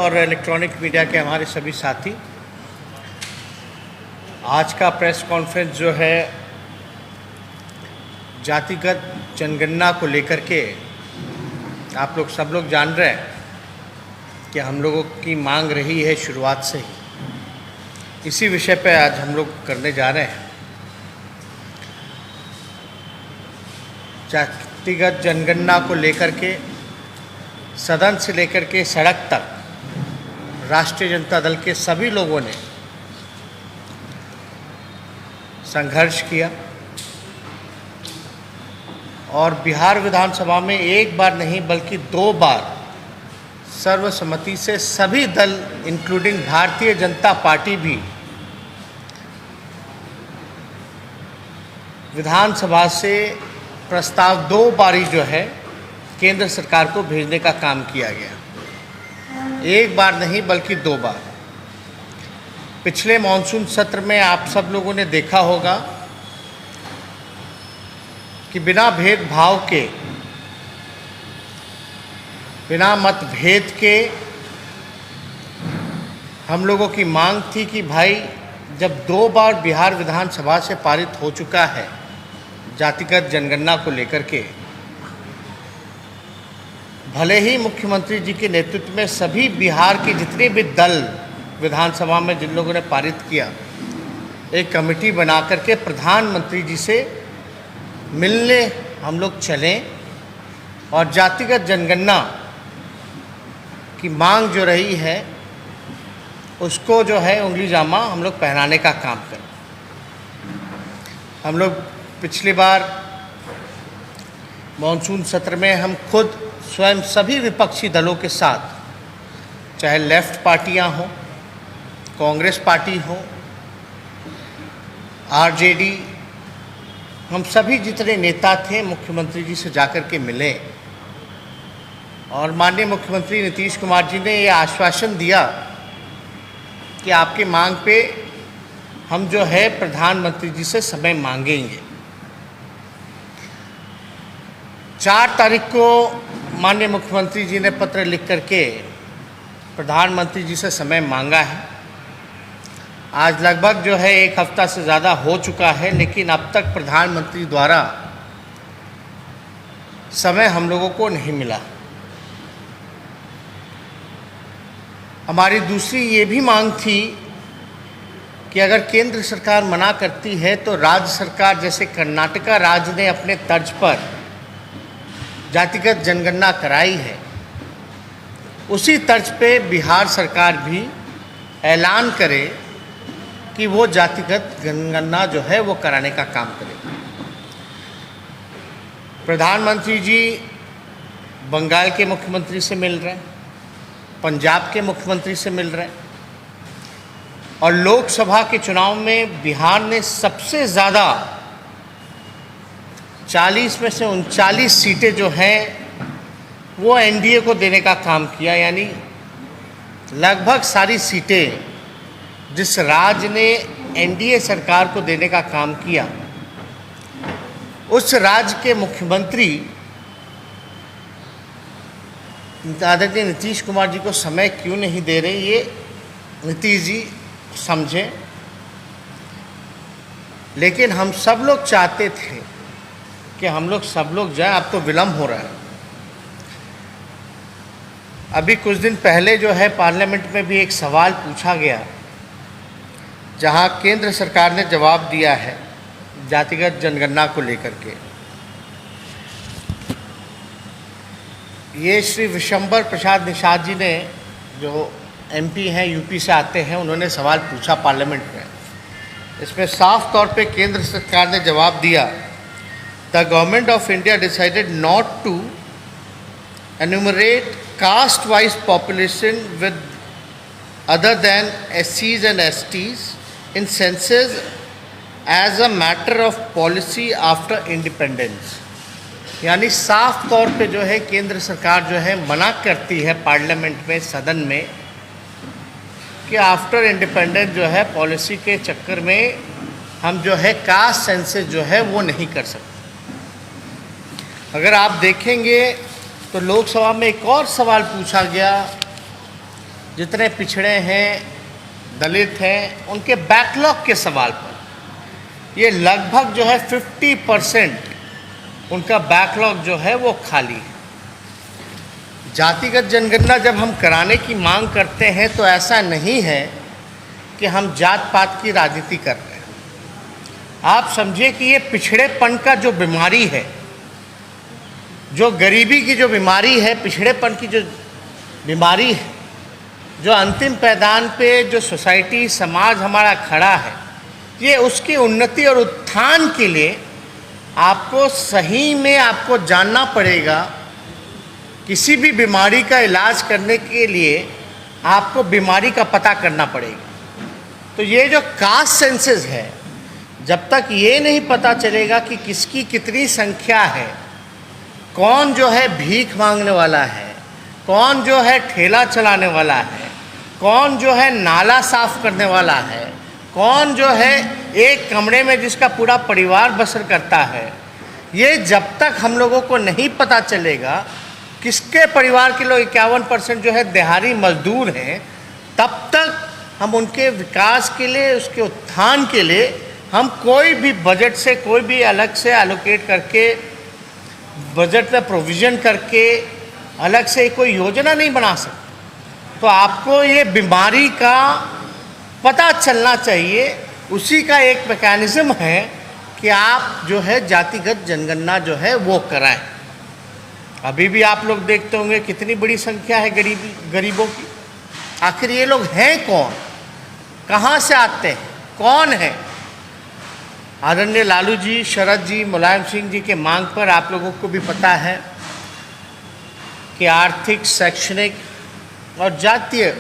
और electronic media के हमारे सभी साथी, आज का प्रेस कॉन्फ्रेंस जो है जातिगत जनगणना को लेकर के, आप लोग सब लोग जान रहे हैं कि हम लोगों की मांग रही है शुरुआत से ही। इसी विषय पे आज हम लोग करने जा रहे हैं। जातिगत जनगणना को लेकर के सदन से लेकर के सड़क तक राष्ट्रीय जनता दल के सभी लोगों ने संघर्ष किया और बिहार विधानसभा में एक बार नहीं बल्कि 2 बार सर्वसम्मति से सभी दल इंक्लूडिंग भारतीय जनता पार्टी भी विधानसभा से प्रस्ताव 2 बारी जो है केंद्र सरकार को भेजने का काम किया गया। एक बार नहीं बल्कि 2 बार। पिछले मॉनसून सत्र में आप सब लोगों ने देखा होगा कि बिना भेदभाव के, बिना मतभेद के हम लोगों की मांग थी कि भाई जब 2 बार बिहार विधानसभा से पारित हो चुका है जातिगत जनगणना को लेकर के, भले ही मुख्यमंत्री जी के नेतृत्व में सभी बिहार के जितने भी दल विधानसभा में जिन लोगों ने पारित किया, एक कमेटी बना करके प्रधानमंत्री जी से मिलने हम लोग चलें और जातिगत जनगणना की मांग जो रही है उसको जो है उंगली जामा हम लोग पहनाने का काम करें। हम लोग पिछली बार मॉनसून सत्र में हम खुद स्वयं सभी विपक्षी दलों के साथ, चाहे लेफ्ट पार्टियां हों, कांग्रेस पार्टी हो, आरजेडी, हम सभी जितने नेता थे मुख्यमंत्री जी से जाकर के मिले और माननीय मुख्यमंत्री नीतीश कुमार जी ने ये आश्वासन दिया कि आपकी मांग पे हम जो है प्रधानमंत्री जी से समय मांगेंगे। 4 तारीख को माननीय मुख्यमंत्री जी ने पत्र लिख करके प्रधानमंत्री जी से समय मांगा है। आज लगभग जो है 1 हफ्ता से ज़्यादा हो चुका है, लेकिन अब तक प्रधानमंत्री द्वारा समय हम लोगों को नहीं मिला। हमारी दूसरी ये भी मांग थी कि अगर केंद्र सरकार मना करती है तो राज्य सरकार, जैसे कर्नाटका राज्य ने अपने तर्ज पर जातिगत जनगणना कराई है, उसी तर्ज पे बिहार सरकार भी ऐलान करे कि वो जातिगत जनगणना जो है वो कराने का काम करे। प्रधानमंत्री जी बंगाल के मुख्यमंत्री से मिल रहे हैं, पंजाब के मुख्यमंत्री से मिल रहे हैं और लोकसभा के चुनाव में बिहार ने सबसे ज़्यादा 40 में से 39 सीटें जो हैं वो एनडीए को देने का काम किया। यानी लगभग सारी सीटें जिस राज्य ने एनडीए सरकार को देने का काम किया, उस राज्य के मुख्यमंत्री आदरणीय नीतीश कुमार जी को समय क्यों नहीं दे रहे, ये नीतीश जी समझें। लेकिन हम सब लोग चाहते थे कि हम लोग सब लोग जाएं। अब तो विलम्ब हो रहा है। अभी कुछ दिन पहले जो है पार्लियामेंट में भी एक सवाल पूछा गया, जहां केंद्र सरकार ने जवाब दिया है जातिगत जनगणना को लेकर के। ये श्री विशंबर प्रसाद निषाद जी ने, जो एमपी हैं, यूपी से आते हैं, उन्होंने सवाल पूछा पार्लियामेंट में। इसमें साफ तौर पे केंद्र सरकार ने जवाब दिया, the government of India decided not to enumerate caste wise population with other than SCs and STs in census as a matter of policy after independence। यानी साफ तौर पे जो है केंद्र सरकार जो है मना करती है पार्लियामेंट में, सदन में, कि आफ्टर इंडिपेंडेंस जो है पॉलिसी के चक्कर में हम जो है कास्ट सेंसस जो है वो नहीं कर सकते। अगर आप देखेंगे तो लोकसभा में एक और सवाल पूछा गया जितने पिछड़े हैं, दलित हैं, उनके बैकलॉग के सवाल पर ये लगभग जो है 50% उनका बैकलॉग जो है वो खाली है। जातिगत जनगणना जब हम कराने की मांग करते हैं तो ऐसा नहीं है कि हम जात पात की राजनीति कर रहे हैं। आप समझिए कि ये पिछड़ेपन का जो बीमारी है, जो गरीबी की जो बीमारी है, पिछड़ेपन की जो बीमारी है, जो अंतिम पैदान पे जो सोसाइटी समाज हमारा खड़ा है, ये उसकी उन्नति और उत्थान के लिए आपको सही में आपको जानना पड़ेगा। किसी भी बीमारी का इलाज करने के लिए आपको बीमारी का पता करना पड़ेगा। तो ये जो कास्ट सेंसस है, जब तक ये नहीं पता चलेगा कि किसकी कितनी संख्या है, कौन जो है भीख मांगने वाला है, कौन जो है ठेला चलाने वाला है, कौन जो है नाला साफ करने वाला है, कौन जो है एक कमरे में जिसका पूरा परिवार बसर करता है, ये जब तक हम लोगों को नहीं पता चलेगा किसके परिवार के लोग 51% जो है दिहाड़ी मजदूर हैं, तब तक हम उनके विकास के लिए, उसके उत्थान के लिए हम कोई भी बजट से, कोई भी अलग से एलोकेट करके, बजट में प्रोविज़न करके अलग से कोई योजना नहीं बना सकते। तो आपको ये बीमारी का पता चलना चाहिए। उसी का एक मैकेनिज़्म है कि आप जो है जातिगत जनगणना जो है वो कराएं। अभी भी आप लोग देखते होंगे कितनी बड़ी संख्या है गरीबों की। आखिर ये लोग हैं कौन, कहाँ से आते हैं, कौन है? आदरणीय लालू जी, शरद जी, मुलायम सिंह जी के मांग पर आप लोगों को भी पता है कि आर्थिक, शैक्षणिक और जातीय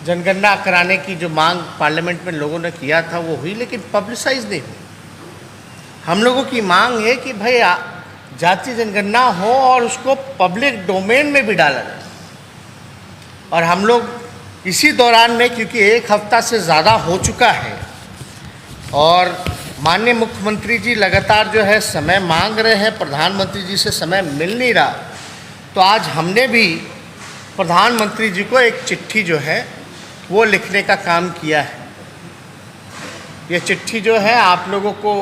जनगणना कराने की जो मांग पार्लियामेंट में लोगों ने किया था वो हुई, लेकिन पब्लिसाइज नहीं हुई। हम लोगों की मांग है कि भाई जातीय जनगणना हो और उसको पब्लिक डोमेन में भी डाला जाए। और हम लोग इसी दौरान में, क्योंकि एक हफ्ता से ज़्यादा हो चुका है और माननीय मुख्यमंत्री जी लगातार जो है समय मांग रहे हैं, प्रधानमंत्री जी से समय मिल नहीं रहा, तो आज हमने भी प्रधानमंत्री जी को एक चिट्ठी जो है वो लिखने का काम किया है। ये चिट्ठी जो है आप लोगों को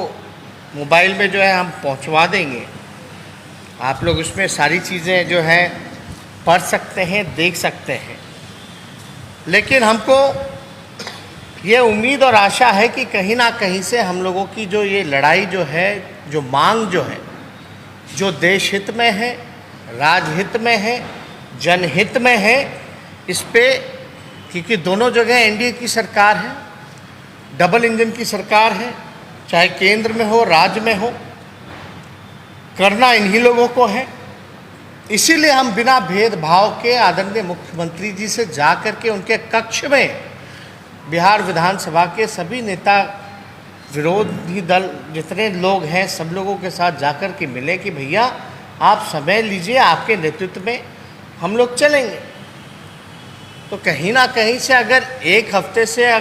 मोबाइल में जो है हम पहुंचवा देंगे। आप लोग उसमें सारी चीज़ें जो हैं पढ़ सकते हैं, देख सकते हैं। लेकिन हमको ये उम्मीद और आशा है कि कहीं ना कहीं से हम लोगों की जो ये लड़ाई जो है, जो मांग जो है, जो देश हित में है, राजहित में है, जनहित में है, इस पे, क्योंकि दोनों जगह एनडीए की सरकार है, डबल इंजन की सरकार है, चाहे केंद्र में हो, राज्य में हो, करना इन्हीं लोगों को है। इसीलिए हम बिना भेदभाव के आदरणीय मुख्यमंत्री जी से जा कर के उनके कक्ष में बिहार विधानसभा के सभी नेता, विरोधी दल जितने लोग हैं, सब लोगों के साथ जाकर के मिले कि भैया आप समय लीजिए, आपके नेतृत्व में हम लोग चलेंगे। तो कहीं ना कहीं से अगर एक हफ्ते से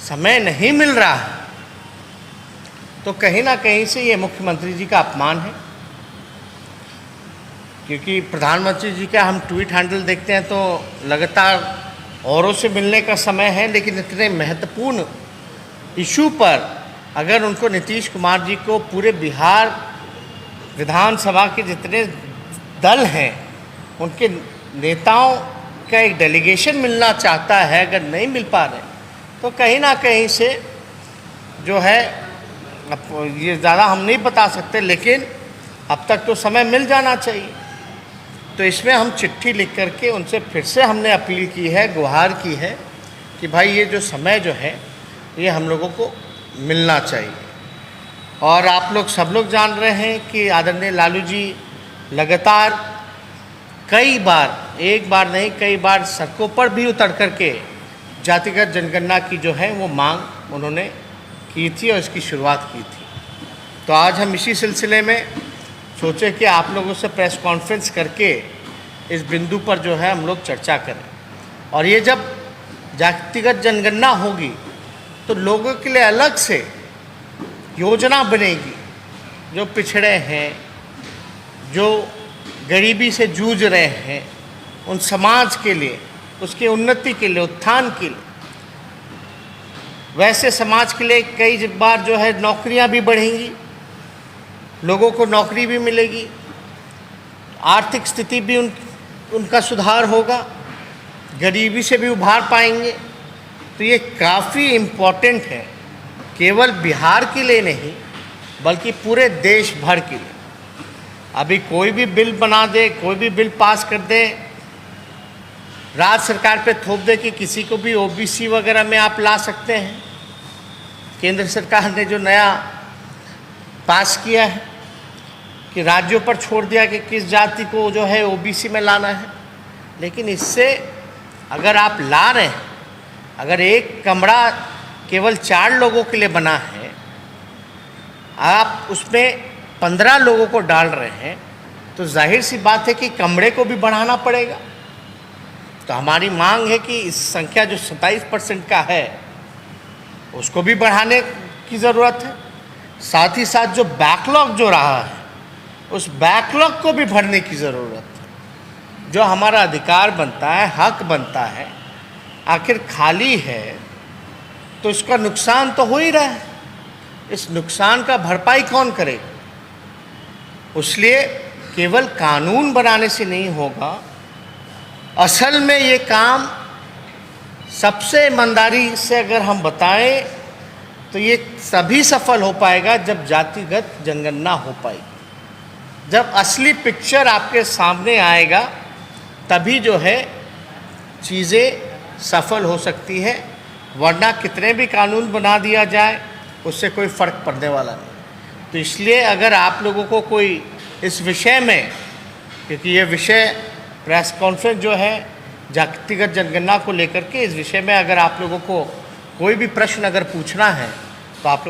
समय नहीं मिल रहा है तो कहीं ना कहीं से ये मुख्यमंत्री जी का अपमान है। क्योंकि प्रधानमंत्री जी का हम ट्वीट हैंडल देखते हैं तो लगातार औरों से मिलने का समय है, लेकिन इतने महत्वपूर्ण इशू पर अगर उनको नीतीश कुमार जी को पूरे बिहार विधानसभा के जितने दल हैं उनके नेताओं का एक डेलीगेशन मिलना चाहता है, अगर नहीं मिल पा रहे तो कहीं ना कहीं से जो है, अब ये ज़्यादा हम नहीं बता सकते, लेकिन अब तक तो समय मिल जाना चाहिए। तो इसमें हम चिट्ठी लिख करके उनसे फिर से हमने अपील की है, गुहार की है कि भाई ये जो समय जो है ये हम लोगों को मिलना चाहिए। और आप लोग सब लोग जान रहे हैं कि आदरणीय लालू जी लगातार कई बार, एक बार नहीं कई बार सड़कों पर भी उतर करके जातिगत जनगणना की जो है वो मांग उन्होंने की थी और इसकी शुरुआत की थी। तो आज हम इसी सिलसिले में सोचे कि आप लोगों से प्रेस कॉन्फ्रेंस करके इस बिंदु पर जो है हम लोग चर्चा करें। और ये जब जातिगत जनगणना होगी तो लोगों के लिए अलग से योजना बनेगी, जो पिछड़े हैं, जो गरीबी से जूझ रहे हैं, उन समाज के लिए उसकी उन्नति के लिए, उत्थान के लिए। वैसे समाज के लिए कई बार जो है नौकरियां भी बढ़ेंगी, लोगों को नौकरी भी मिलेगी, आर्थिक स्थिति भी उनका सुधार होगा, गरीबी से भी उभार पाएंगे। तो ये काफ़ी इम्पोर्टेंट है, केवल बिहार के लिए नहीं बल्कि पूरे देश भर के लिए। अभी कोई भी बिल बना दे, कोई भी बिल पास कर दे, राज्य सरकार पे थोप दे कि किसी को भी ओबीसी वगैरह में आप ला सकते हैं। केंद्र सरकार ने जो नया पास किया है कि राज्यों पर छोड़ दिया कि किस जाति को जो है ओबीसी में लाना है, लेकिन इससे अगर आप ला रहे हैं, अगर एक कमरा केवल 4 लोगों के लिए बना है, आप उसमें 15 लोगों को डाल रहे हैं, तो जाहिर सी बात है कि कमरे को भी बढ़ाना पड़ेगा। तो हमारी मांग है कि इस संख्या जो 27% का है उसको भी बढ़ाने की ज़रूरत है। साथ ही साथ जो बैकलॉग जो रहा है उस बैकलॉग को भी भरने की ज़रूरत है। जो हमारा अधिकार बनता है, हक बनता है, आखिर खाली है तो इसका नुकसान तो हो ही रहा है। इस नुकसान का भरपाई कौन करेगा? इसलिए केवल कानून बनाने से नहीं होगा, असल में ये काम सबसे ईमानदारी से अगर हम बताएं तो ये तभी सफल हो पाएगा जब जातिगत जनगणना हो पाएगी। जब असली पिक्चर आपके सामने आएगा तभी जो है चीज़ें सफल हो सकती है, वरना कितने भी कानून बना दिया जाए उससे कोई फ़र्क पड़ने वाला नहीं। तो इसलिए अगर आप लोगों को कोई इस विषय में, क्योंकि ये विषय प्रेस कॉन्फ्रेंस जो है जातिगत जनगणना को लेकर के, इस विषय में अगर आप लोगों को कोई भी प्रश्न अगर पूछना है तो आप लोग